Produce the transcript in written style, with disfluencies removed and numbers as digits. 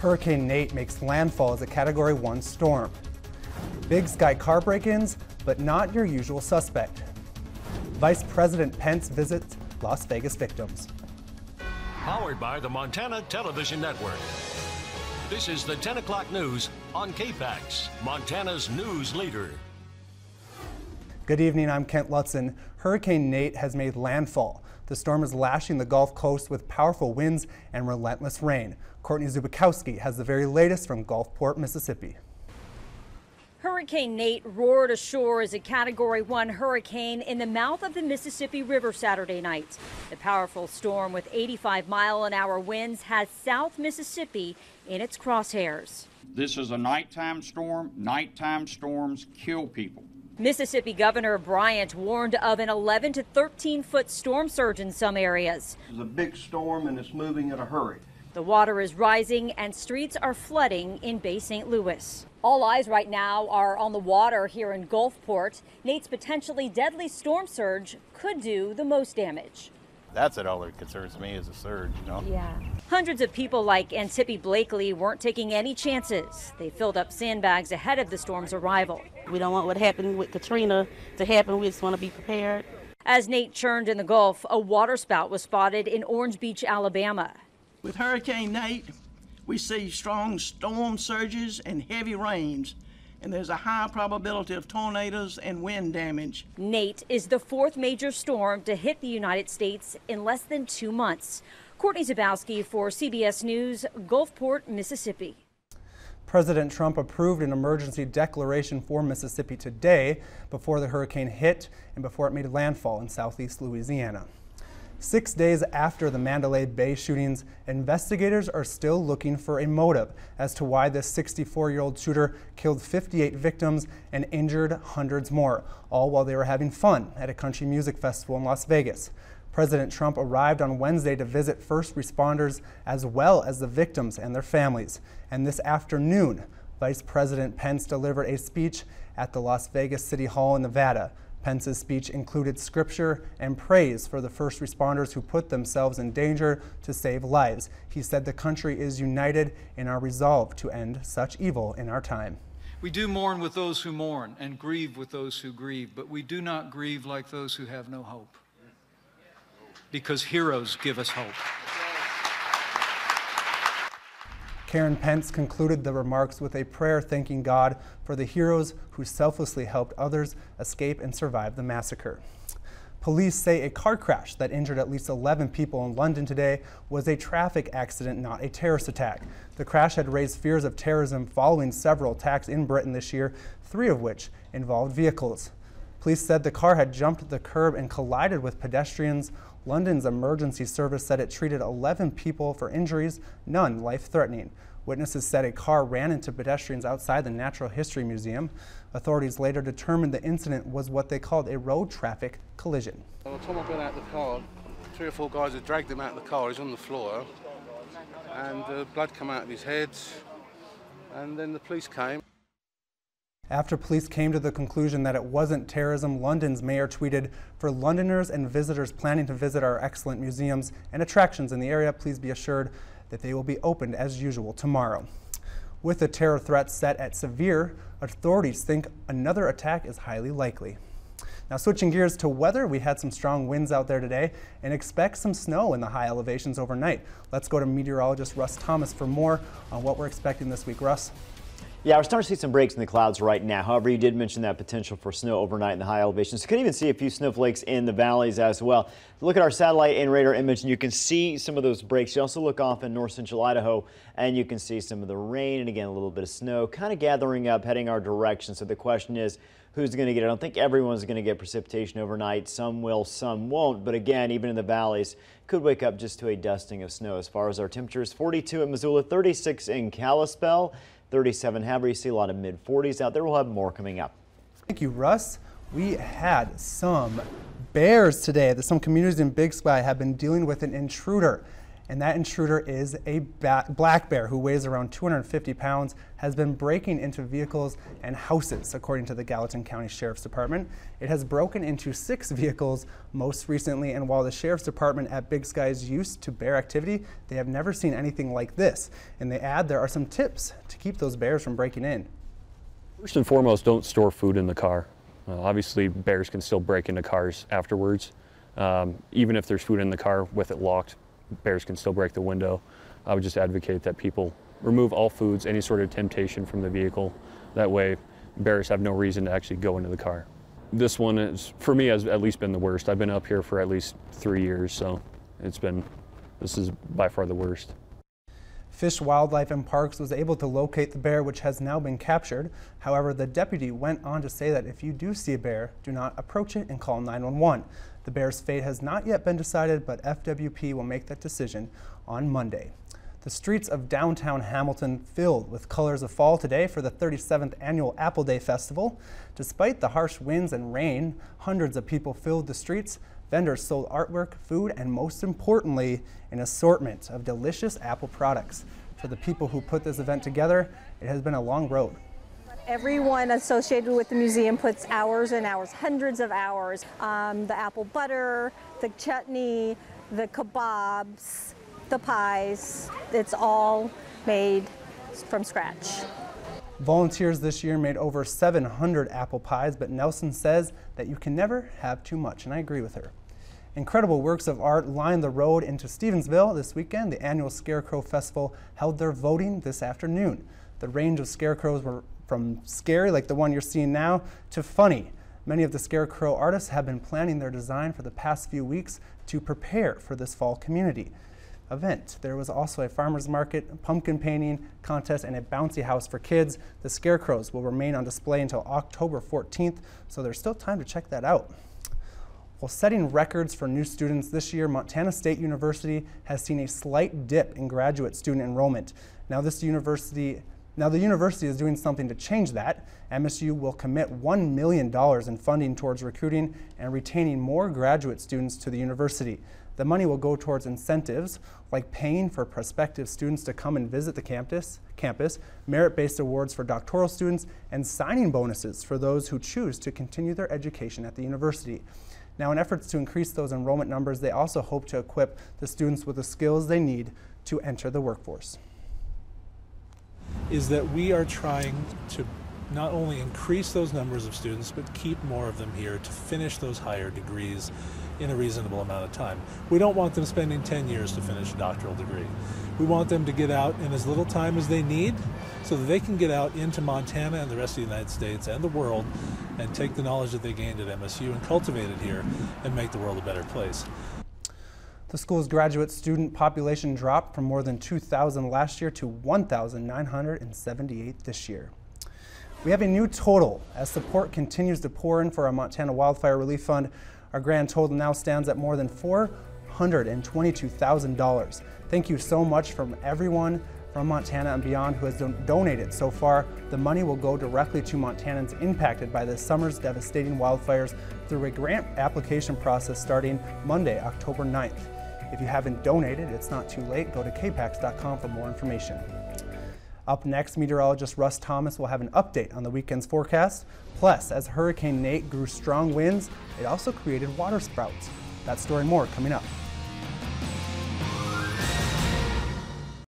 Hurricane Nate makes landfall as a Category 1 storm. Big sky car break-ins, but not your usual suspect. Vice President Pence visits Las Vegas victims. Powered by the Montana Television Network. This is the 10 o'clock news on KPAX, Montana's news leader. Good evening, I'm Kent Lutzen. Hurricane Nate has made landfall. The storm is lashing the Gulf Coast with powerful winds and relentless rain. Courtney Zubikowski has the very latest from Gulfport, Mississippi. Hurricane Nate roared ashore as a Category 1 hurricane in the mouth of the Mississippi River Saturday night. The powerful storm with 85-mile-an-hour winds has South Mississippi in its crosshairs. This is a nighttime storm. Nighttime storms kill people. Mississippi Governor Bryant warned of an 11 to 13-foot storm surge in some areas. It's a big storm and it's moving in a hurry. The water is rising and streets are flooding in Bay St. Louis. All eyes right now are on the water here in Gulfport. Nate's potentially deadly storm surge could do the most damage. That's what all that concerns me is a surge, you know? Yeah. Hundreds of people like Antipi Blakely weren't taking any chances. They filled up sandbags ahead of the storm's arrival. We don't want what happened with Katrina to happen. We just want to be prepared. As Nate churned in the Gulf, a water spout was spotted in Orange Beach, Alabama. With Hurricane Nate, we see strong storm surges and heavy rains, and there's a high probability of tornadoes and wind damage. Nate is the fourth major storm to hit the United States in less than 2 months. Courtney Zabowski for CBS News, Gulfport, Mississippi. President Trump approved an emergency declaration for Mississippi today before the hurricane hit and before it made landfall in southeast Louisiana. 6 days after the Mandalay Bay shootings, investigators are still looking for a motive as to why this 64-year-old shooter killed 58 victims and injured hundreds more, all while they were having fun at a country music festival in Las Vegas. President Trump arrived on Wednesday to visit first responders as well as the victims and their families. And this afternoon, Vice President Pence delivered a speech at the Las Vegas City Hall in Nevada. Pence's speech included scripture and praise for the first responders who put themselves in danger to save lives. He said the country is united in our resolve to end such evil in our time. We do mourn with those who mourn and grieve with those who grieve, but we do not grieve like those who have no hope, because heroes give us hope. Karen Pence concluded the remarks with a prayer thanking God for the heroes who selflessly helped others escape and survive the massacre. Police say a car crash that injured at least 11 people in London today was a traffic accident, not a terrorist attack. The crash had raised fears of terrorism following several attacks in Britain this year, 3 of which involved vehicles. Police said the car had jumped the curb and collided with pedestrians. London's emergency service said it treated 11 people for injuries, none life-threatening. Witnesses said a car ran into pedestrians outside the Natural History Museum. Authorities later determined the incident was what they called a road traffic collision. By the time I got out of the car, 3 or 4 guys had dragged him out of the car. He's on the floor, and blood came out of his head, and then the police came. After police came to the conclusion that it wasn't terrorism, London's mayor tweeted, "For Londoners and visitors planning to visit our excellent museums and attractions in the area, please be assured that they will be opened as usual tomorrow." With the terror threat set at severe, authorities think another attack is highly likely. Now switching gears to weather, we had some strong winds out there today and expect some snow in the high elevations overnight. Let's go to meteorologist Russ Thomas for more on what we're expecting this week. Russ? Yeah, we're starting to see some breaks in the clouds right now. However, you did mention that potential for snow overnight in the high elevations. You can even see a few snowflakes in the valleys as well. Look at our satellite and radar image, and you can see some of those breaks. You also look off in north central Idaho, and you can see some of the rain, and again, a little bit of snow kind of gathering up, heading our direction. So the question is, who's going to get it? I don't think everyone's going to get precipitation overnight. Some will, some won't. But again, even in the valleys, could wake up just to a dusting of snow. As far as our temperatures, 42 in Missoula, 36 in Kalispell, 37 Havre. You see a lot of mid-40s out there. We'll have more coming up. Thank you, Russ. We had some bears today. Some communities in Big Sky have been dealing with an intruder. And that intruder is a black bear who weighs around 250 pounds, has been breaking into vehicles and houses, according to the Gallatin County Sheriff's Department. It has broken into 6 vehicles most recently, and while the Sheriff's Department at Big Sky is used to bear activity, they have never seen anything like this. In the ad, there are some tips to keep those bears from breaking in. First and foremost, don't store food in the car. Obviously, bears can still break into cars afterwards. Even if there's food in the car with it locked, bears can still break the window. I would just advocate that people remove all foods, any sort of temptation from the vehicle. That way, bears have no reason to actually go into the car. This one is, for me, has at least been the worst. I've been up here for at least 3 years, so this is by far the worst. Fish, Wildlife and Parks was able to locate the bear, which has now been captured. However, the deputy went on to say that if you do see a bear, do not approach it and call 911. The bear's fate has not yet been decided, but FWP will make that decision on Monday. The streets of downtown Hamilton filled with colors of fall today for the 37th annual Apple Day Festival. Despite the harsh winds and rain, hundreds of people filled the streets. Vendors sold artwork, food, and most importantly, an assortment of delicious Apple products. For the people who put this event together, it has been a long road. Everyone associated with the museum puts hours and hours, hundreds of hours. The apple butter, the chutney, the kebabs, the pies, it's all made from scratch. Volunteers this year made over 700 apple pies, but Nelson says that you can never have too much, and I agree with her. Incredible works of art line the road into Stevensville this weekend. The annual Scarecrow Festival held their voting this afternoon. The range of scarecrows were from scary, like the one you're seeing now, to funny. Many of the scarecrow artists have been planning their design for the past few weeks to prepare for this fall community event. There was also a farmer's market, pumpkin painting contest, and a bouncy house for kids. The scarecrows will remain on display until October 14th, so there's still time to check that out. While setting records for new students this year, Montana State University has seen a slight dip in graduate student enrollment. Now the university is doing something to change that. MSU will commit $1 million in funding towards recruiting and retaining more graduate students to the university. The money will go towards incentives like paying for prospective students to come and visit the campus, merit-based awards for doctoral students, and signing bonuses for those who choose to continue their education at the university. Now, in efforts to increase those enrollment numbers, they also hope to equip the students with the skills they need to enter the workforce. Is that we are trying to not only increase those numbers of students, but keep more of them here to finish those higher degrees in a reasonable amount of time. We don't want them spending 10 years to finish a doctoral degree. We want them to get out in as little time as they need so that they can get out into Montana and the rest of the United States and the world and take the knowledge that they gained at MSU and cultivate it here and make the world a better place. The school's graduate student population dropped from more than 2,000 last year to 1,978 this year. We have a new total as support continues to pour in for our Montana Wildfire Relief Fund. Our grand total now stands at more than $422,000. Thank you so much from everyone from Montana and beyond who has donated so far. The money will go directly to Montanans impacted by this summer's devastating wildfires through a grant application process starting Monday, October 9th. If you haven't donated, it's not too late. Go to KPAX.com for more information. Up next, meteorologist Russ Thomas will have an update on the weekend's forecast. Plus, as Hurricane Nate grew strong winds, it also created water sprouts. That story and more coming up.